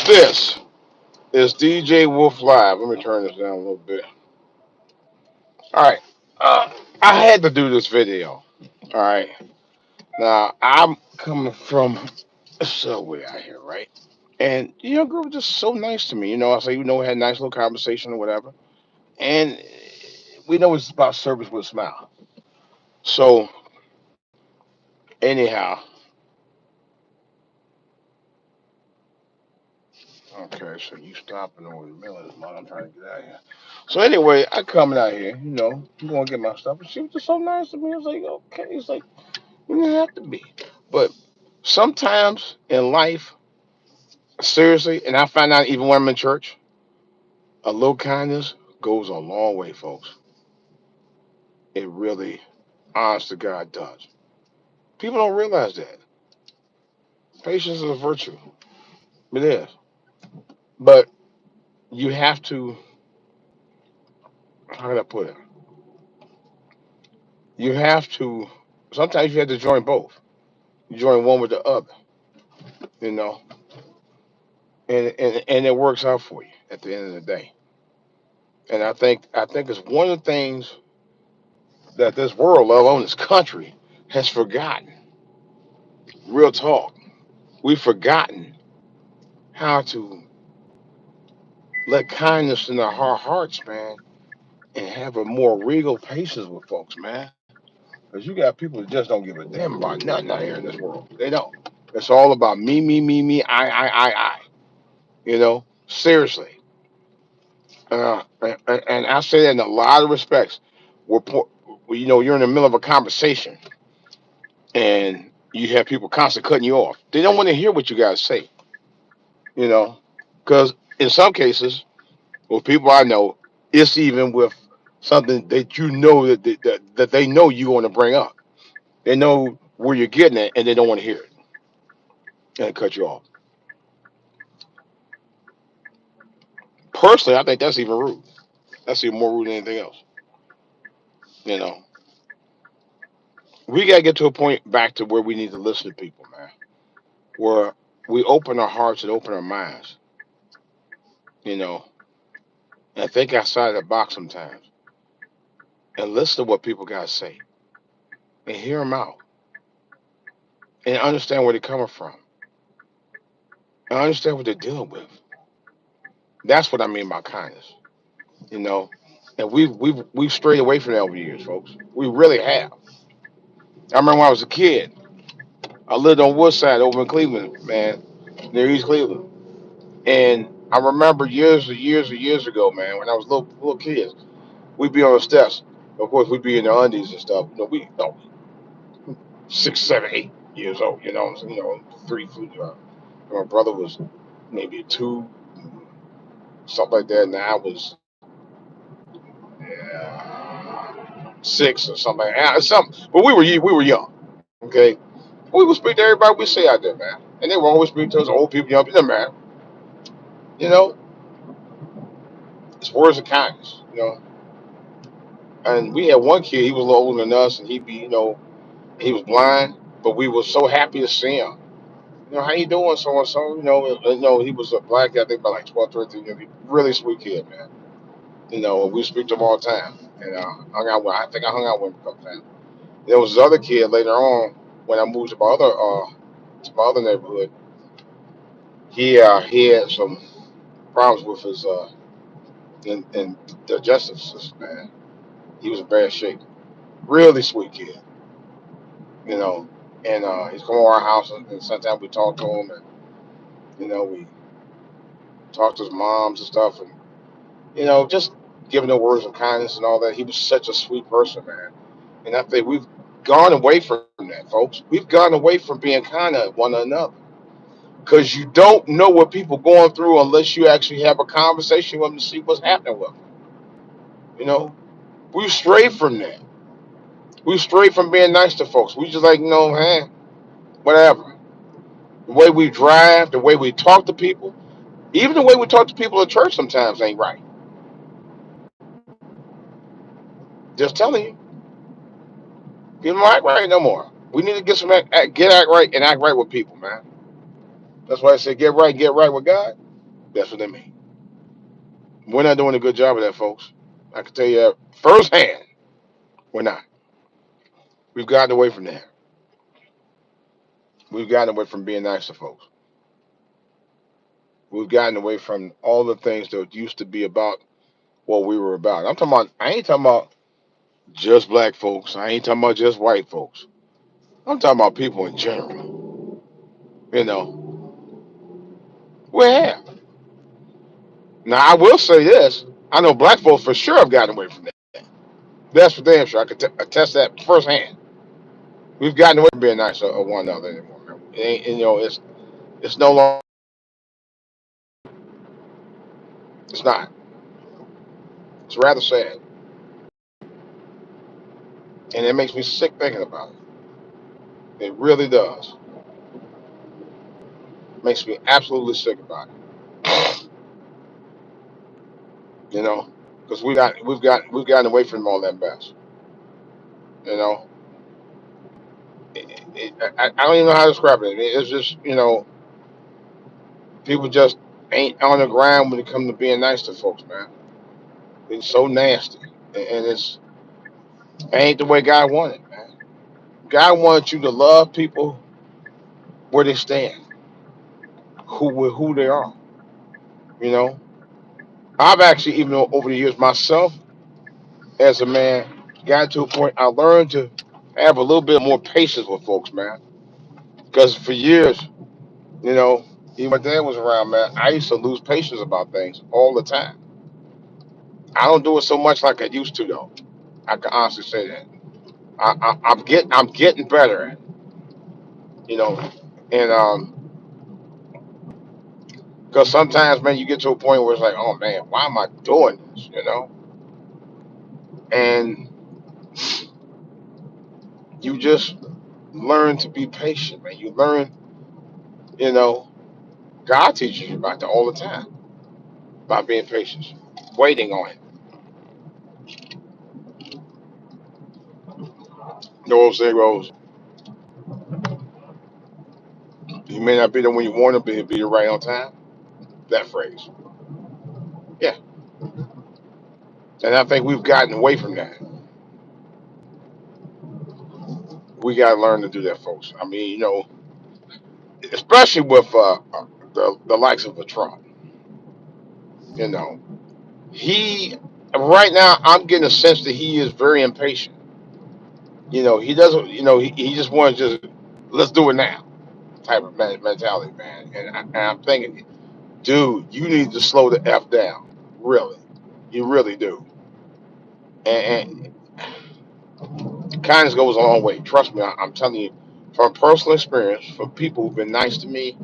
This is DJ Wolf Live. Let me turn this down a little bit. All right. Uh, I had to do this video. All right. Now, I'm coming from a subway out here, right? And the young girl was just so nice to me. I say, we had a nice little conversation or whatever. And we know it's about service with a smile. So, anyhow, okay, so you stopping over the middle of this month. I'm trying to get out of here. So, anyway, I coming out here, I'm going to get my stuff. And she was just so nice to me. I was like, okay. It's like, you didn't have to be. But sometimes in life, seriously, and I find out even when I'm in church, a little kindness goes a long way, folks. It really, honest to God, does. People don't realize that. Patience is a virtue. It is. But you have to, how can I put it? You have to, sometimes you have to join both. You join one with the other, you know, and it works out for you at the end of the day. And I think it's one of the things that this world, let alone this country, has forgotten. Real talk. We've forgotten how to let kindness in our hearts, man, and have a more regal patience with folks, man. Because you got people that just don't give a damn about nothing out here in this world. They don't. It's all about me, me, me, me, I. Seriously. And I say that in a lot of respects. We're, you're in the middle of a conversation and you have people constantly cutting you off. They don't want to hear what you guys say, you know, because in some cases, with people I know, it's even with something that that they know you want to bring up. They know where you're getting at, and they don't want to hear it, and they cut you off. Personally, I think that's even rude. That's even more rude than anything else. You know, we gotta get to a point back to where we need to listen to people, man. Where we open our hearts and open our minds, you know, and think outside the box sometimes, and listen to what people gotta say, and hear them out, and understand where they're coming from, and understand what they're dealing with. That's what I mean by kindness, you know. And we've strayed away from that over the years, folks. We really have. I remember when I was a kid, I lived on Woodside over in Cleveland, man, near East Cleveland. And I remember years ago, man, when I was little kids, we'd be on the steps. Of course, we'd be in the undies and stuff. We 6, 7, 8 years old. Three. My brother was maybe two, something like that, and I was six or something. But we were young. Okay, we would speak to everybody we see out there, man, and they were always speak to us, old people, young people, man. You know, it's words of kindness. And we had one kid. He was a little older than us, and he was blind, but we were so happy to see him. How you doing, so and so? He was a black guy, I think about like 12, 13 years. Really sweet kid, man. We speak to him all the time. And I think I hung out with him a couple times. There was this other kid later on when I moved to my other neighborhood. He had some problems with his in digestive system, man. He was in bad shape. Really sweet kid, you know. And he's come to our house, and sometimes we talk to him, and we talk to his moms and stuff, and just giving the words of kindness and all that. He was such a sweet person, man. And I think we've gone away from that, folks. We've gone away from being kind to one another because you don't know what people going through unless you actually have a conversation with them to see what's happening with them. You know, we strayed from that. We strayed from being nice to folks. We just like, man, whatever. The way we drive, the way we talk to people, even the way we talk to people at church sometimes ain't right. Just telling you, people don't act right no more. We need to get act right and act right with people, man. That's why I say get right with God. That's what they mean. We're not doing a good job of that, folks. I can tell you that firsthand. We're not. We've gotten away from that. We've gotten away from being nice to folks. We've gotten away from all the things that used to be about what we were about. I'm talking about. I ain't talking about just black folks. I ain't talking about just white folks. I'm talking about people in general. You know, we have. Now I will say this: I know black folks for sure have gotten away from that. That's for damn sure. I can attest that firsthand. We've gotten away from being nice to one another anymore. Man. It ain't, you know, it's no longer. It's not. It's rather sad, and it makes me sick thinking about it. It really does. It makes me absolutely sick about it. You know, because we've gotten away from all that mess. You know, I don't even know how to describe it. It's just people just ain't on the ground when it comes to being nice to folks, man. It's so nasty, and it ain't the way God wanted, man. God wants you to love people where they stand, who they are. You know, I've actually even over the years myself as a man got to a point I learned to have a little bit more patience with folks, man. Because for years, you know, even my dad was around, man. I used to lose patience about things all the time. I don't do it so much like I used to, though. I can honestly say that. I'm getting better at it, you know, and because sometimes, man, you get to a point where it's like, oh man, why am I doing this, you know? And you just learn to be patient, man. You learn, you know, God teaches you about that all the time, about being patient, waiting on it. You know what I'm saying, Rose? You may not be there when you want to be there right on time. That phrase. Yeah. And I think we've gotten away from that. We got to learn to do that, folks. I mean, you know, especially with the likes of a Trump, you know, he, right now, I'm getting a sense that he is very impatient. You know, he doesn't, you know, he just wants to just, let's do it now type of mentality, man. And I'm thinking, dude, you need to slow the F down. Really. You really do. And kindness goes a long way. Trust me, I'm telling you from personal experience, from people who've been nice to me,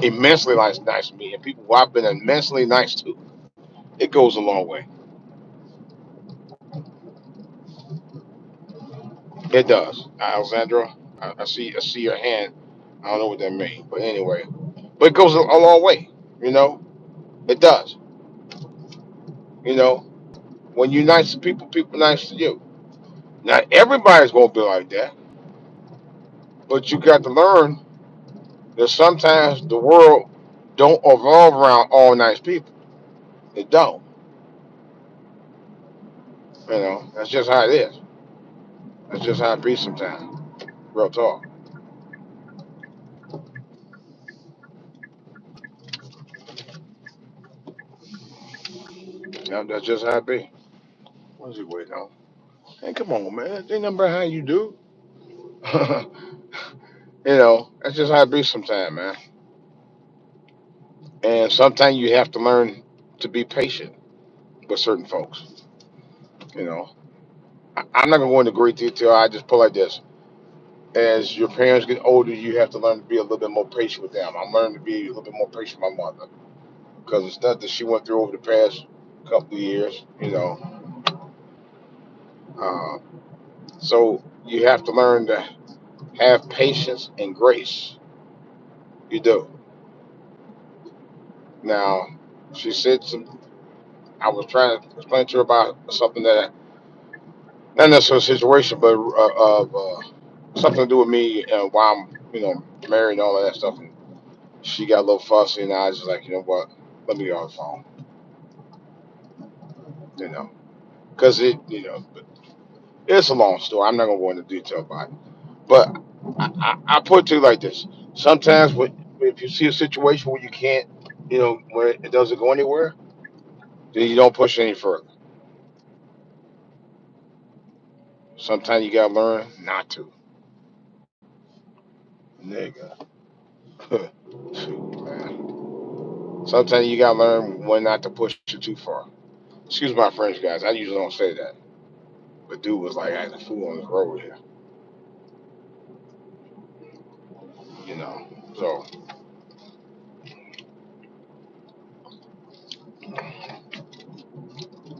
immensely nice to me, and people who I've been immensely nice to, it goes a long way. It does. Alexandra, I see your hand. I don't know what that means, but anyway, but it goes a long way. You know, it does. You know, when you're nice to people, people nice to you. Not everybody's gonna be like that, but you got to learn that sometimes the world don't evolve around all nice people. It don't. You know, that's just how it is. That's just how it be sometimes. Real talk. You know, that's just how it be. What's he waiting on? Hey, come on, man. Ain't nothing about how you do. You know, that's just how it be sometimes, man. And sometimes you have to learn to be patient with certain folks. You know, I'm not gonna go into great detail. I just put it like this: as your parents get older, you have to learn to be a little bit more patient with them. I'm learning to be a little bit more patient with my mother because the stuff that she went through over the past couple of years, you know. Uh, so you have to learn to have patience and grace. You do. Now, she said some. I was trying to explain to her about something that not necessarily a situation, but of something to do with me while I'm, you know, married and all of that stuff. And She got a little fussy, and I was just like, you know what? Let me get on the phone. You know, because it's a long story. I'm not gonna go into detail about it. But I put it to you like this: sometimes, if you see a situation where you can't, where it doesn't go anywhere, then you don't push it any further. Sometimes you gotta learn not to, nigga. Shoot, man. Sometimes you gotta learn when not to push it too far. Excuse my French, guys. I usually don't say that, but dude was like acting a fool on the road here, you know. So,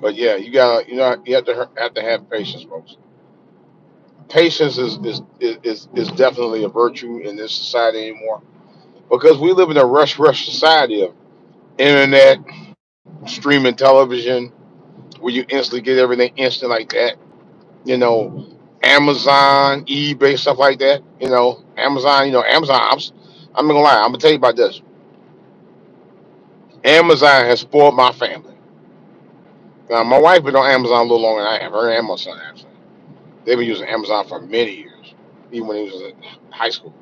but yeah, you have to have patience, folks. Patience is definitely a virtue in this society anymore because we live in a rush society of internet, streaming television, where you instantly get everything instant like that. You know, Amazon, eBay, stuff like that. Amazon. I'm not gonna lie. I'm gonna tell you about this. Amazon has spoiled my family. Now, my wife been on Amazon a little longer than I have. Her and my son actually. They've been using Amazon for many years, even when he was in high school.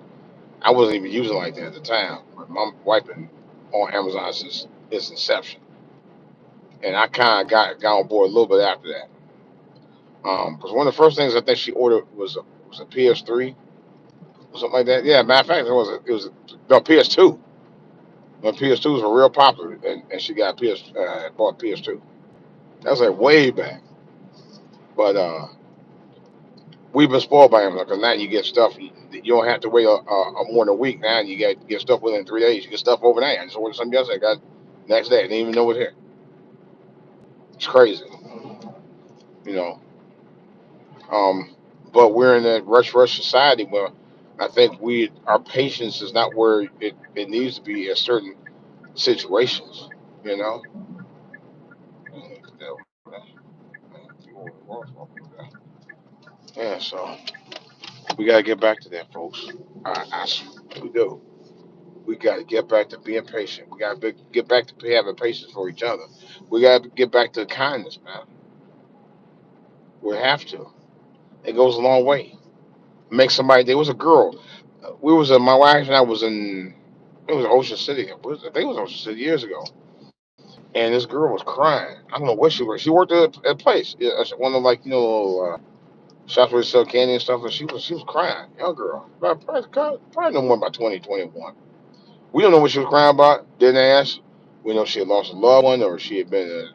I wasn't even using it like that at the time. But my wife been on Amazon since its inception, and I kind of got on board a little bit after that. Because one of the first things I think she ordered was a PS3 or something like that. Yeah, matter of fact, it was no PS2. When PS2s were real popular, and she got bought PS2. That was like way back. But we've been spoiled by Amazon because now you get stuff. You don't have to wait a more than a week. Now you get stuff within 3 days. You get stuff overnight. I just ordered something yesterday. Got next day. I didn't even know it here. It's crazy, you know. Um, but we're in a rush society where I think our patience is not where it needs to be in certain situations. You know. Yeah. So we gotta get back to that, folks. We do. We got to get back to being patient. We got to get back to having patience for each other. We got to get back to kindness, man. We have to. It goes a long way. Make somebody. There was a girl. My wife and I was in. It was Ocean City. I think it was Ocean City years ago. And this girl was crying. I don't know what she worked. She worked at a place. Yeah, one of like shops where they sell candy and stuff. And she was crying. Young girl, probably no more about 2021. We don't know what she was crying about. Didn't ask. We know she had lost a loved one, or she had been in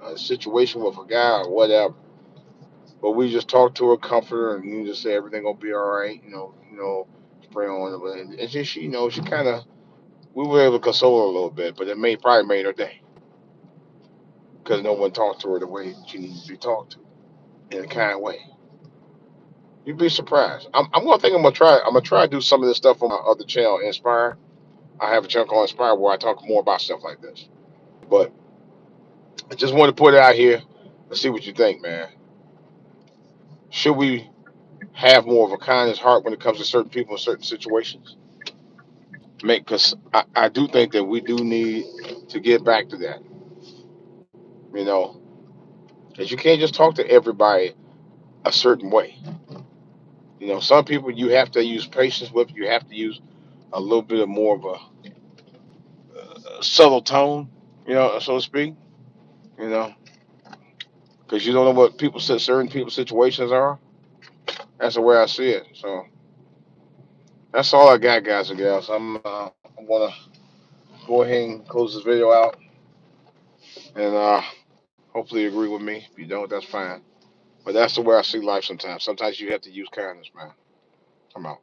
a situation with a guy, or whatever. But we just talked to her, comfort her, and you just say everything gonna be all right. Pray on her. And she kind of, we were able to console her a little bit, but it probably made her day because no one talked to her the way she needed to be talked to in a kind way. You'd be surprised. I'm gonna think I'm gonna try. I'm gonna try to do some of this stuff on my other channel, Inspire. I have a channel called Inspire where I talk more about stuff like this. But I just want to put it out here and see what you think, man. Should we have more of a kindness heart when it comes to certain people in certain situations? Because I do think that we do need to get back to that, you know, because you can't just talk to everybody a certain way. Some people you have to use patience with. You have to use a little bit of more of a subtle tone, so to speak, you know, because you don't know what certain people's situations are. That's the way I see it. So that's all I got, guys and gals. I'm gonna go ahead and close this video out, and hopefully you agree with me. If you don't, that's fine. But that's the way I see life sometimes. Sometimes you have to use kindness, man. I'm out.